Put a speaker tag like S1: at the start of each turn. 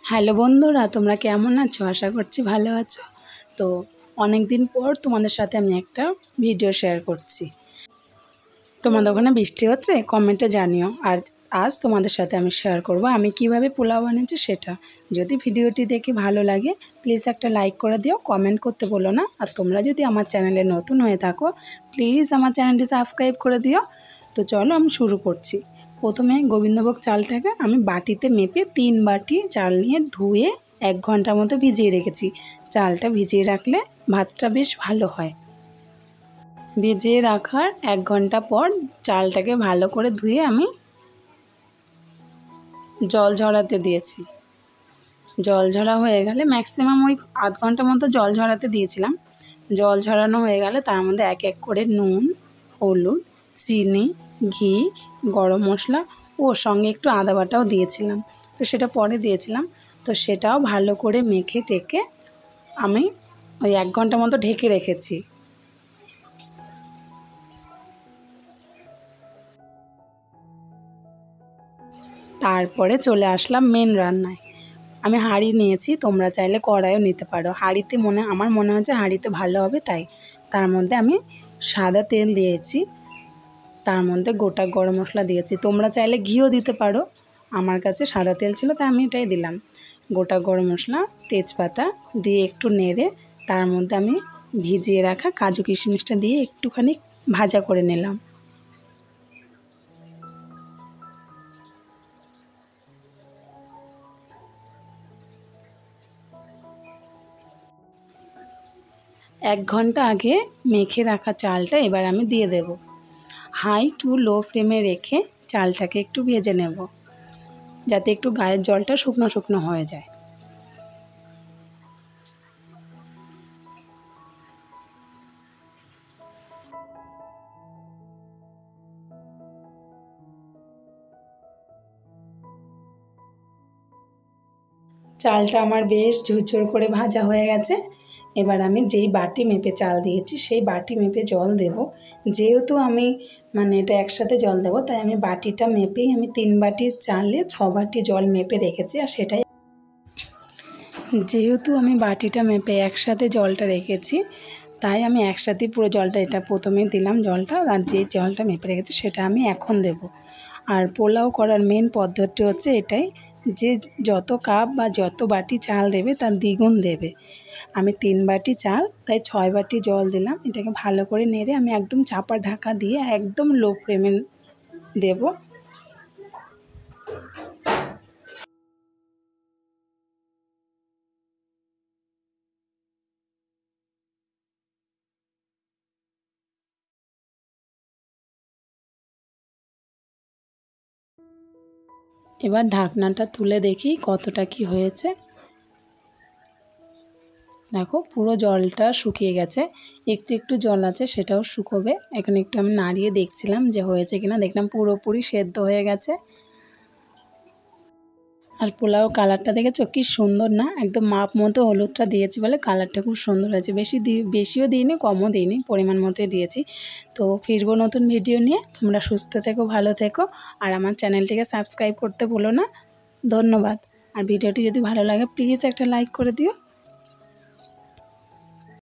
S1: Hello বন্ধুরা, তোমরা কেমন আছো? আশা করছি ভালো আছো। তো অনেক দিন পর তোমাদের সাথে আমি একটা ভিডিও শেয়ার করছি। তোমাদের ওখানে বৃষ্টি হচ্ছে? কমেন্টে জানিও। আর আজ তোমাদের সাথে আমি শেয়ার করব আমি কিভাবে পোলাও বানিয়েছি সেটা। যদি ভিডিওটি দেখে ভালো লাগে প্লিজ একটা লাইক করে দিও, কমেন্ট করতে বলো না। আর তোমরা যদি আমার চ্যানেলে নতুন হয়ে থাকো প্লিজ আমার চ্যানেলটি সাবস্ক্রাইব করে দিও। তো চলো আমি শুরু করছি। প্রথমে গোবিন্দভোগ চালটাকে আমি বাটিতে মেপে 3 বাটি চাল নিয়ে ধুয়ে 1 ঘন্টার মতো ভিজিয়ে রেখেছি। চালটা ভিজিয়ে রাখলে ভাতটা বেশ ভালো হয়। ভিজিয়ে রাখার 1 ঘন্টা পর চালটাকে ভালো করে ধুয়ে আমি জল ঝরাতে দিয়েছি। জল ঝরা হয়ে গেলে ম্যাক্সিমাম ওই আধ ঘন্টা মতো জল ঝরাতে দিয়েছিলাম। জল ঝরানো হয়ে গেলে তার মধ্যে এক এক করে নুন, হলুদ, চিনি, ঘি, গরম মশলা ও সঙ্গে একটু আদা বাটাও দিয়েছিলাম। তো সেটা পরে দিয়েছিলাম। তো সেটাও ভালো করে মেখে টেকে আমি ওই 1 ঘন্টা মতো ঢেকে রেখেছি। তারপরে চলে আসলাম মেন রান্নায়। আমি হাঁড়ি নিয়েছি, তোমরা চাইলে কড়াইও নিতে পারো। হাঁড়িতে আমার মনে হচ্ছে হাঁড়িতে ভালো হবে, তাই তার মধ্যে আমি সাদা তেল দিয়েছি। তার মধ্যে গোটা গরম মশলা দিয়েছি, তোমরা চাইলে ঘিও দিতে পারো। আমার কাছে সাদা তেল ছিল তাই আমি এটাই দিলাম। গোটা গরম মশলা, তেজপাতা দিয়ে একটু নেড়ে তার মধ্যে আমি ভিজিয়ে রাখা কাজু কিশমিশটা দিয়ে একটুখানি ভাজা করে নিলাম। এক ঘন্টা আগে মেখে রাখা চালটা এবার আমি দিয়ে দেব। হাই টু লো ফ্লেমে রেখে চালটাকে একটু ভেজে নেব, যাতে একটু গায়ের জলটা শুকনো শুকনো হয়ে যায়। চালটা আমার বেশ ঝুরঝুর করে ভাজা হয়ে গেছে। এবার আমি যেই বাটি মেপে চাল দিয়েছি সেই বাটি মেপে জল দেব। যেহেতু আমি এটা একসাথে জল দেব, তাই আমি বাটিটা মেপেই আমি 3 বাটি চালে 6 বাটি জল মেপে রেখেছি। আর সেটাই যেহেতু আমি বাটিটা মেপে একসাথে জলটা রেখেছি, তাই আমি একসাথেই পুরো জলটা এটা প্রথমে দিলাম জলটা, আর যে জলটা মেপে রেখেছি সেটা আমি এখন দেব। আর পোলাও করার মেন পদ্ধতি হচ্ছে এটাই, যে যত কাপ বা যত বাটি চাল দেবে তার দ্বিগুণ দেবে। আমি 3 বাটি চাল তাই 6 বাটি জল দিলাম। এটাকে ভালো করে নেড়ে আমি একদম চাপা ঢাকা দিয়ে একদম লো ফ্লেমে দেব। এবার ঢাকনাটা তুলে দেখি কতটা কি হয়েছে। দেখো পুরো জলটা শুকিয়ে গেছে, একটু একটু জল আছে সেটাও শুকোবে। এখানে একটু আমি নাড়িয়ে দেখছিলাম যে হয়েছে কিনা, দেখলাম পুরোপুরি সেদ্ধ হয়ে গেছে। আর পোলাও কালারটা দেখেছো কি সুন্দর না? একদম মাপ মতো হলুদটা দিয়েছি বলে কালারটা খুব সুন্দর হয়েছে। বেশিও দিইনি কমও দিইনি, পরিমাণ মতোই দিয়েছি। তো ফিরবো নতুন ভিডিও নিয়ে। তোমরা সুস্থ থেকো, ভালো থেকো, আর আমার চ্যানেলটিকে সাবস্ক্রাইব করতে ভুলো না। ধন্যবাদ। আর ভিডিওটি যদি ভালো লাগে প্লিজ একটা লাইক করে দিও।